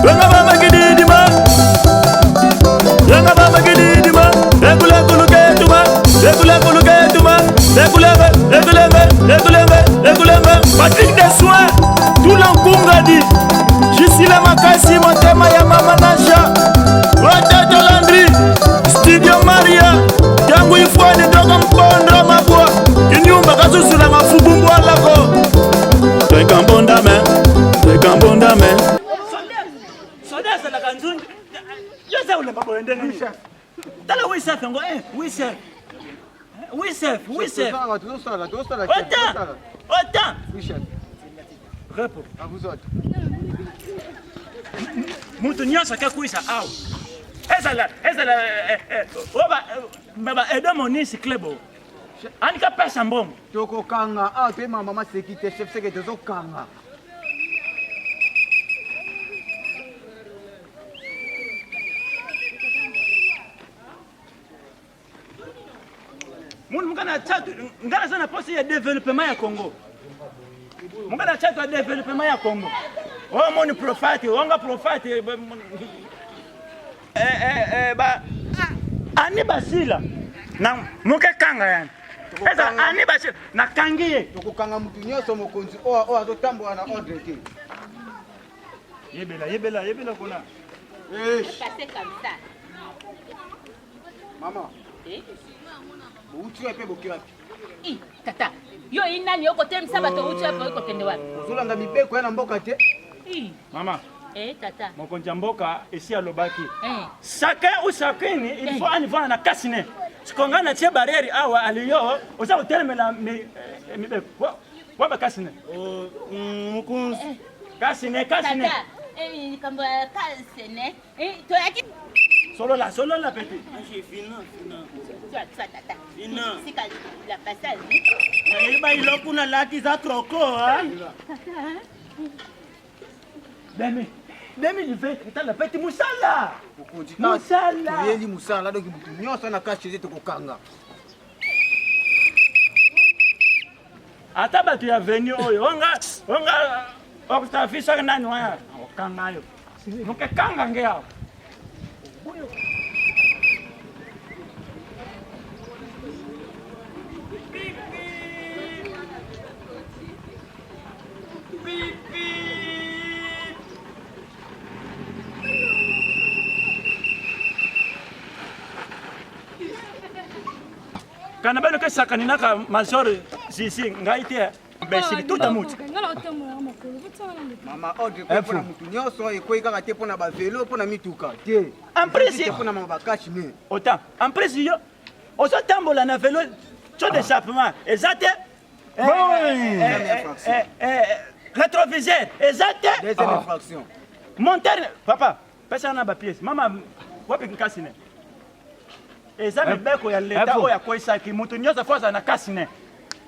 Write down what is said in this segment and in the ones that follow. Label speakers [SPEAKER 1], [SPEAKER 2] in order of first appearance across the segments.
[SPEAKER 1] Wenga baba kididima. Wenga baba kididima. Regula kuluketuma. Regula kuluketuma. Regulenge. Patrick Dessoins. Tout l'enconga dit. Jisila Makasi, mon thème ya Mama Nasha. Watato Landry. Studio Maria. Yangu ifwani doga mpondra mabwa. Kinyumba kasusula mafubumbu alako. Twekambonda me.
[SPEAKER 2] Soda la kanzungu. Yoza ule babo endenge ni. Tala we chef ngo we chef. Autant.
[SPEAKER 3] Oui, chef.
[SPEAKER 2] Repo.
[SPEAKER 3] À vous autres.
[SPEAKER 2] Muntu nyasa kakuisa au. Ezala baba edo monisi klebo. Anika pesa mbongo.
[SPEAKER 3] Toko kanga, tu es ma maman sécurité chef c'est que tozo kanga.
[SPEAKER 2] Mungana chatu ngana sana posi ya development ya Congo. Mungana chatu ya development ya Congo. Oh mon profite, wanga profite ba ani basila na muke kanga yani. Eza ani basila na kangiye.
[SPEAKER 3] Toko kanga mutu nyoso mokonzi o azotambola na ordre te.
[SPEAKER 2] Yebela kuna.
[SPEAKER 4] Passer comme ça.
[SPEAKER 3] Maman. Uchi wapi bokiwapi?
[SPEAKER 4] Tata. Yo inani yoko temsa bato uchi wapi yoko kende wapi?
[SPEAKER 3] Uzolanda mibeko yana mboka te.
[SPEAKER 2] Mama.
[SPEAKER 4] Tata.
[SPEAKER 2] Mokonzi mboka esi alobaki. Chacun ou chacune il faut aller na kasine. Sikongana tie barrière awa aliyo oza hotelemela mibeko. Waba kasine. Mukunzi. Kasine.
[SPEAKER 4] Tata. Kambo kasine. To yaki
[SPEAKER 2] Solo la petit.
[SPEAKER 4] j'ai fini. Tata. Si la passage.
[SPEAKER 2] Iba iloko na laki za troko hein. Demi du fait que la petit musala. Musala.
[SPEAKER 3] Yeli musala donc mutu nyoso na kashi toko kanga.
[SPEAKER 2] Ata batu ya venu oyo. Onga okutafisa nani waya. Okanga yo. Nuke kanga ngea. Kana bano ke sakani naka major sisi ngaite besi tout amuti.
[SPEAKER 3] Mama ordre ko pona mutu nyoso eko ikaka te pona ba vélo pona mituka te.
[SPEAKER 2] En principe
[SPEAKER 3] pona mama kashi ne.
[SPEAKER 2] Autant en principe yo oso tambola na vélo cho d'échappement exact. Rétroviseur exact.
[SPEAKER 3] Deuxième infraction.
[SPEAKER 2] Monteur papa pesa na ba pièce mama wapi nkasine. Eza mibeko ya leta oya koisa ki mutu nyoza foza na kasine.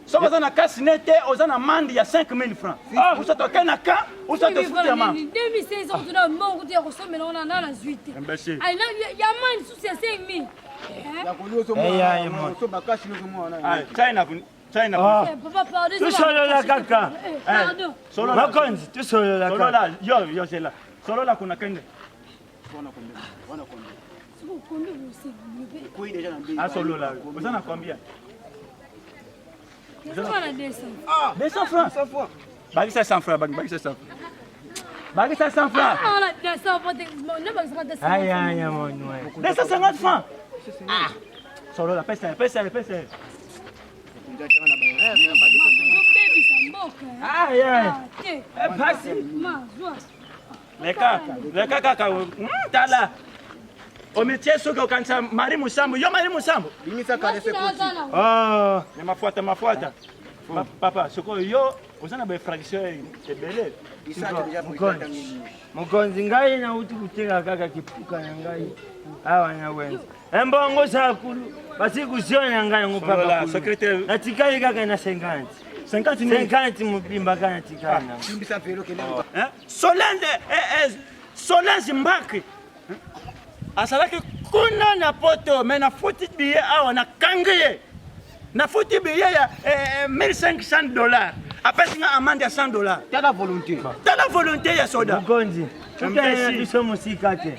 [SPEAKER 2] Soko za na kasine te oza na mandi ya 5000 francs. Usatoke na ka, usatofuti ya mama.
[SPEAKER 5] 2016 on tuna mbongo te kosomela ona na 18.
[SPEAKER 2] Imbécile.
[SPEAKER 5] Ai na ya mani susi ya 5000.
[SPEAKER 3] Ya kuloso mo. So bakashi no mo na.
[SPEAKER 2] China.
[SPEAKER 5] Papa pardon.
[SPEAKER 6] Tu solo la kaka.
[SPEAKER 5] Pardon.
[SPEAKER 2] Solo
[SPEAKER 6] Makonzi, tu solo la
[SPEAKER 2] Solo
[SPEAKER 6] kaka.
[SPEAKER 2] la yo c'est là. Solo la kuna kende.
[SPEAKER 3] Wana konde.
[SPEAKER 5] Siko konde aussi.
[SPEAKER 3] Kui deja na mbili.
[SPEAKER 2] Ah solo la. Vous en a combien?
[SPEAKER 5] Je vais la descendre.
[SPEAKER 2] 200 francs.
[SPEAKER 3] 100 fois.
[SPEAKER 2] Bagi 500 francs, bagi 500. Bagi 500 francs.
[SPEAKER 5] Ah la descendre pas de ne pas se descendre.
[SPEAKER 6] Aïe, mon noir.
[SPEAKER 2] 250 francs. Ah. Solo la pesa.
[SPEAKER 3] Ndio tena na bayere na
[SPEAKER 5] Baby samboka.
[SPEAKER 6] Aïe. Pasi.
[SPEAKER 5] Ma joie.
[SPEAKER 2] Les kaka tala. O métier soki okanisa Mari Musambo. Yo Mari Musambo.
[SPEAKER 3] Bimisa kale se koti.
[SPEAKER 2] Oh, mafuata. Papa, soko yo ozana ba fraction ebele.
[SPEAKER 3] Isaka deja kuitaka nini.
[SPEAKER 6] Mukonzi ngai na uti kuteka kaka kipuka na ngai. Awa na wenza. Embongo sakulu. Basi kusiona ngai ngopapa.
[SPEAKER 2] Voilà, secrétaire.
[SPEAKER 6] Na tikali kaka na 50. 50 mupimba kana tikali.
[SPEAKER 3] Bimisa velo kele.
[SPEAKER 2] Solange Mbaki. Asalaki kuna na poto mais na futi billet awa na kangiye. Na futi billet ya $1500. Après nga amende ya $100.
[SPEAKER 3] T'as la volonté.
[SPEAKER 2] T'as la volonté ya soda.
[SPEAKER 6] Mukonzi. tukena biso musika te.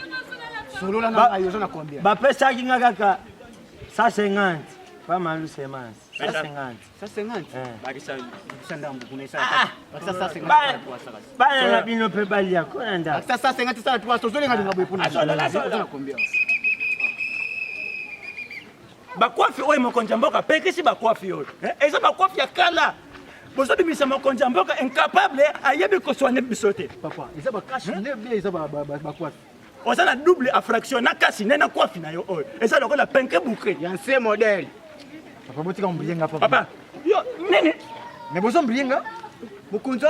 [SPEAKER 3] Solo la na yo na combien?
[SPEAKER 6] Bapesa kinga kaka 150. Pas mal semence. 150.
[SPEAKER 3] 150.
[SPEAKER 2] Bakisa
[SPEAKER 3] Sandambu kuna isa. Bakisa 150.
[SPEAKER 6] Bana na bino pe balia kona nda.
[SPEAKER 3] Bakisa 150 sana tu waso zole ngadi ngabwe pona. Na combien?
[SPEAKER 2] bakwafi oyo mokonzi mboka pekisi bakwafi oyo eza bakwafi ya kala bozobimisa mokonzi mboka incapable ayebi kosoigner biso te
[SPEAKER 3] Papa, isa bakashi ne bien isa bakwafi.
[SPEAKER 2] oza na double affraction na kasi ne na kwafi na yo oyo eza lokola penke bouclé
[SPEAKER 3] Ya nse modèle. Papa botika mbrienga papa.
[SPEAKER 2] papa yo nini
[SPEAKER 3] Mais bozo mbrienga? Mukunzo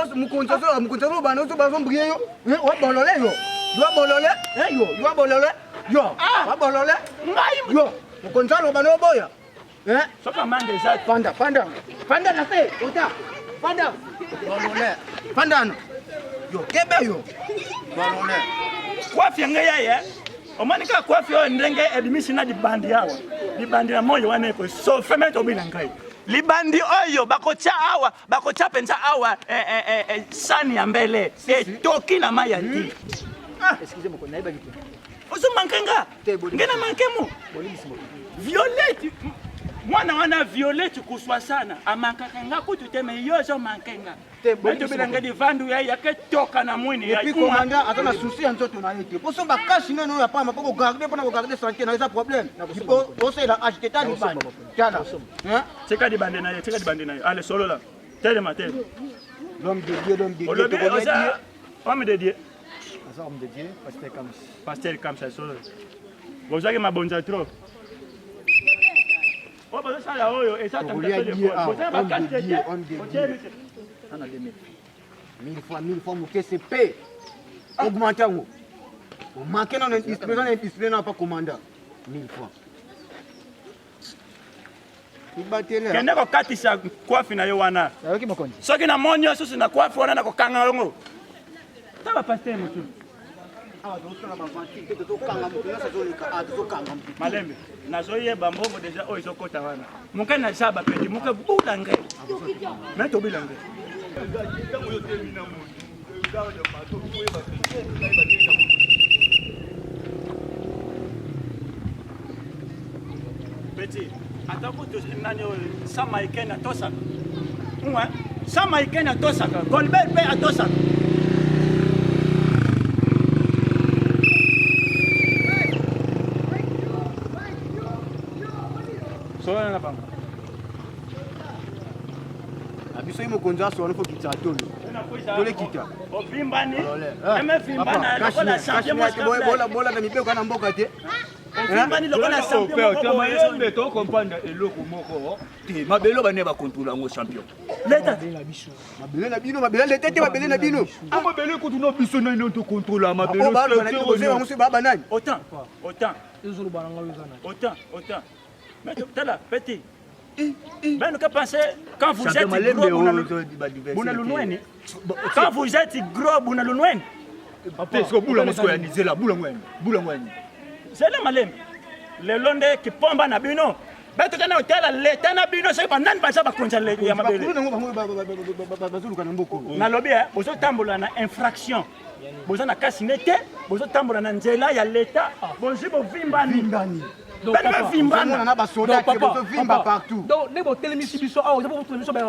[SPEAKER 3] bana ozo bazo mbrienga yo. Wa bolole yo. Yo bolole? Yo, yo bolole. Yo. Wa bolole?
[SPEAKER 2] ngai
[SPEAKER 3] Yo. Mukunzo bana boya.
[SPEAKER 2] soka mande eza
[SPEAKER 3] Panda na fe. Ota. Panda. Bolole. Panda no. Yo, kebe yo. Bolole.
[SPEAKER 2] kwafi ya ngai yaye omani kaka kwafi oyo ndenge edimisi na libandi awa libandi na moyo wana eko sofeme tobina ngai libandi oyo bakotya awa bakotya mpenza awa sani ya mbele etoki na mai ya nti
[SPEAKER 3] Excusez-moi, on a pas dit.
[SPEAKER 2] ozomanke nga nge na manke mu violette mwana wana violette kuswa sana amankaka nga kutu te me yo ozomanke nga etobelanga divandu ya yake toka na mwini
[SPEAKER 3] Et puis commandant atana souci en nzoto na yete. Poso bakashi neno ya pamba poko garder pona ko garder santé na eza problème. Poso ila acheter ta libani. Tiana.
[SPEAKER 2] tika dibande na ye tika dibande na ye ale solo la telema tele
[SPEAKER 3] L'homme de Dieu, l'homme de Dieu.
[SPEAKER 2] olobi oza homme de Dieu
[SPEAKER 3] Homme de Dieu, pasteur comme
[SPEAKER 2] pasteur comme ça solo bozaki mabonza trop o bozosala oyo eza
[SPEAKER 3] on a 2000. 1000 fois mon caisse paye. Augmente ngo. On manque non discipline n'a pas commandant. 1000 fois. Ibatele.
[SPEAKER 2] kende kokatisa kwafi na yo wana
[SPEAKER 3] Avec mon compte.
[SPEAKER 2] soki na moni osusu na kwafi wana na kokanga yango taba pasteur motu
[SPEAKER 3] Ah, donc on a pas menti. To kanga mo na sazo lika. Ah, to kanga mo.
[SPEAKER 2] malembe nazoyeba mbongo deja oyo ezokota wana moke na saba peti moke bula ngai me tobila ngai peti atako nani oyo sama ikene atosaka sama ikene atosaka golbert mpe atosaka sola na pamba
[SPEAKER 3] Abiso imo konza so on faut quitter tolo. Tole kita.
[SPEAKER 2] ovimbani eme vimbana lokola champion
[SPEAKER 3] Bola na mipeko na mboka te.
[SPEAKER 2] ovimbani lokola champion
[SPEAKER 7] malembe to comprendre eloko moko te mabelo bane ba contrôler ngo champion
[SPEAKER 2] leta
[SPEAKER 3] Mabele na bino, mabele le tete mabele na bino.
[SPEAKER 7] mabelo ko tuno biso na ino to contrôler mabelo
[SPEAKER 3] Oh ba na ko se wangu se baba nani?
[SPEAKER 2] autant mais tala petit ben nous penser quand vous êtes gros quand vous êtes gros bunalunweni
[SPEAKER 7] Pesko bula mosko ya nizela bula ngweni
[SPEAKER 2] c'est le malem le londe qui pomba na bino beto kana hotela leta na bino c'est pas nani baza bakonza le ya mabele
[SPEAKER 3] Bazulu kana mboko.
[SPEAKER 2] na lobby bozo tambola na infraction bozo na kasi nete bozo tambola na nzela ya leta bozo bo vimbani
[SPEAKER 3] Vimbani.
[SPEAKER 2] ben vimbana
[SPEAKER 3] Na ba soda ke bozo vimba partout.
[SPEAKER 8] Donc, les bottes, les missions, oh, ils vont vous trouver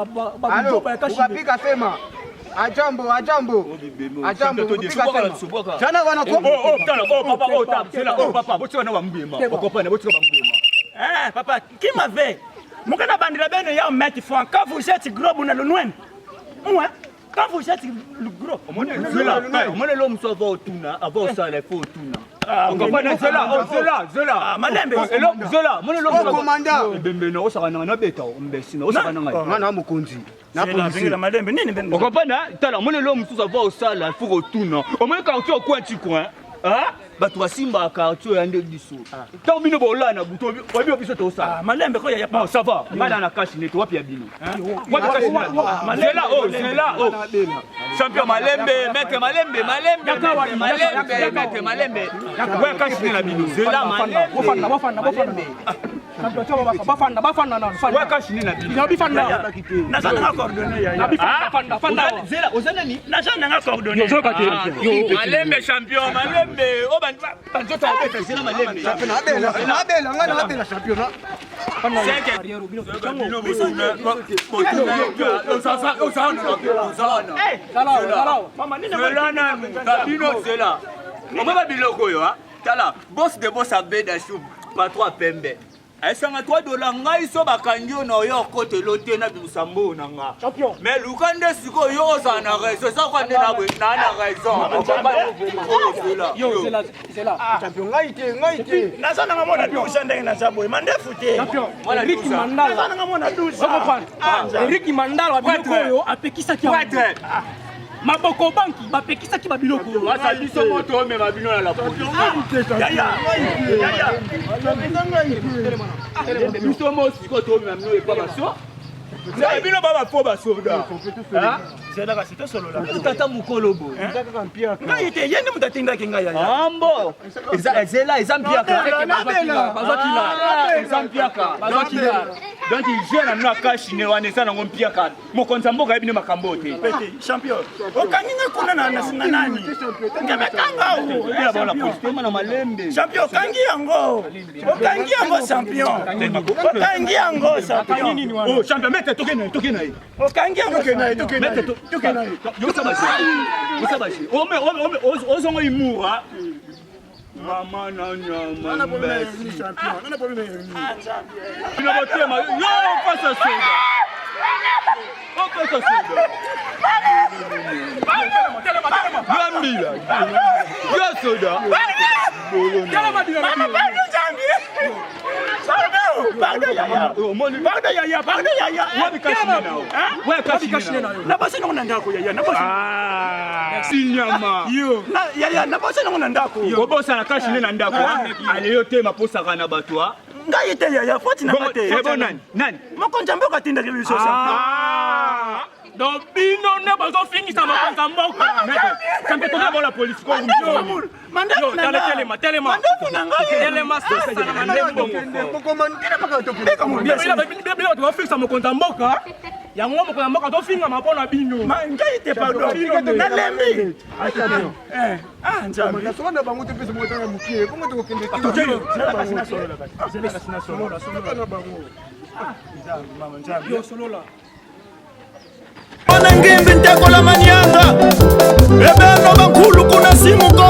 [SPEAKER 3] Allô, ukapika sema. Ajambo. Ukapika sema. Jana wana ko.
[SPEAKER 7] papa botsika na bambema okopana botsika bambema
[SPEAKER 2] papa qui m'avait mokana bandira beno ya mettre franc quand vous êtes gros bunalunweni ouais quand vous êtes gros
[SPEAKER 7] omone lo mso ava otuna ava osala ifo otuna okopana zela
[SPEAKER 2] malembe
[SPEAKER 7] elo zela mone lo
[SPEAKER 3] Oh commandant.
[SPEAKER 7] ebembena osaka nanga nabeta ombesina osaka nanga
[SPEAKER 3] Mwana mokonzi. Na
[SPEAKER 2] la
[SPEAKER 3] polisi.
[SPEAKER 2] malembe nini ben
[SPEAKER 7] okopana tala mone lo mso ava osala ifo otuna omone quartier okwa coin bato basimba quartier ya nde biso ntango bino bola na buto wabi biso tosala
[SPEAKER 2] malembe ko ya
[SPEAKER 7] ça va ngana na kashi neto wapi ya bino wapi kashi zela champion malembe maître malembe maître malembe wa kashi na bino zela malembe
[SPEAKER 8] bafanda na
[SPEAKER 7] Wa cash ni na bino.
[SPEAKER 8] na bifanda
[SPEAKER 2] na sana coordonner ya
[SPEAKER 8] bafanda
[SPEAKER 7] Zela ozana ni
[SPEAKER 2] na sana coordonner
[SPEAKER 7] Malembe champion Malembe o banjota beta zela Malembe
[SPEAKER 3] Abela ngana abela championnat.
[SPEAKER 7] Tala, boss de boss abeda chou, patron pembe. Esanga $3 ngai so bakandio na yo kote lote na bisambo na nga.
[SPEAKER 8] Champion.
[SPEAKER 7] Mais lukande siko yo za na raison, ça kwa na raison.
[SPEAKER 8] Yo, c'est là.
[SPEAKER 3] Champion ngai te.
[SPEAKER 2] na sana ngamona douche ndenge na sabo mandefu te
[SPEAKER 8] Champion. Eric Mandala.
[SPEAKER 2] sana ngamona douche
[SPEAKER 8] Eric Mandala wa biloko oyo apekisaki maboko banki bapekisaki babiloko oyo.
[SPEAKER 7] Wasa biso moto me babino na la police. Biso mo siko to me amino e pa baso. Na bino baba fo baso da.
[SPEAKER 2] c'est là que c'était solo là
[SPEAKER 7] Tata mukolo bo.
[SPEAKER 2] ngai te yende mutatinda kinga ya
[SPEAKER 7] Ambo. Ezela ezampiaka. Ezampiaka. Donc il gère na cash ne wana sana ngompiaka. Mokonza mboka yebine makambo te.
[SPEAKER 2] petit champion okanginga kuna na sina nani ngemekanga
[SPEAKER 7] Bila bala police mana Malembe.
[SPEAKER 2] champion okangi yango champion okangi yango champion
[SPEAKER 7] Oh champion mete toke na.
[SPEAKER 2] okangi yango
[SPEAKER 7] Mete toke na. Yo sabashi. Ozongo imura. Mama na nyama.
[SPEAKER 3] Nana problème.
[SPEAKER 7] Bino botema yo pasa soda. Pasa soda. Gambila. Yo soda.
[SPEAKER 2] Pardon yaya.
[SPEAKER 7] Wabi kashine na yo.
[SPEAKER 2] Na basi na ndako yaya. Na basi.
[SPEAKER 7] Sinyama.
[SPEAKER 2] Yo. Na yaya na basi na ndako.
[SPEAKER 7] Obosa na kashine na ndako. Ale yo tema posa kana batwa.
[SPEAKER 2] Ngai te yaya foti na mate.
[SPEAKER 7] Ebo nani?
[SPEAKER 2] Mokonza mboka tinda ke biso champion.
[SPEAKER 8] Donc bino ne bazo fingisa makonza mboka.
[SPEAKER 7] Kampe toka bola police ko
[SPEAKER 2] Mandefu na
[SPEAKER 8] Yo, telema.
[SPEAKER 2] Mandefu na ngai.
[SPEAKER 8] Telema sasa na mandembo. Bila tu fingisa makonza mboka. Yango makonza mboka to finga mapona bino.
[SPEAKER 2] Ngai te pardon. Na lembi. Nzambe.
[SPEAKER 3] Na sona bango te pesa motanga mukie. Comment tu okende?
[SPEAKER 8] Yo solola.
[SPEAKER 1] Ona ngimbi ntekola manyanga ebeno bankulu kuna simuko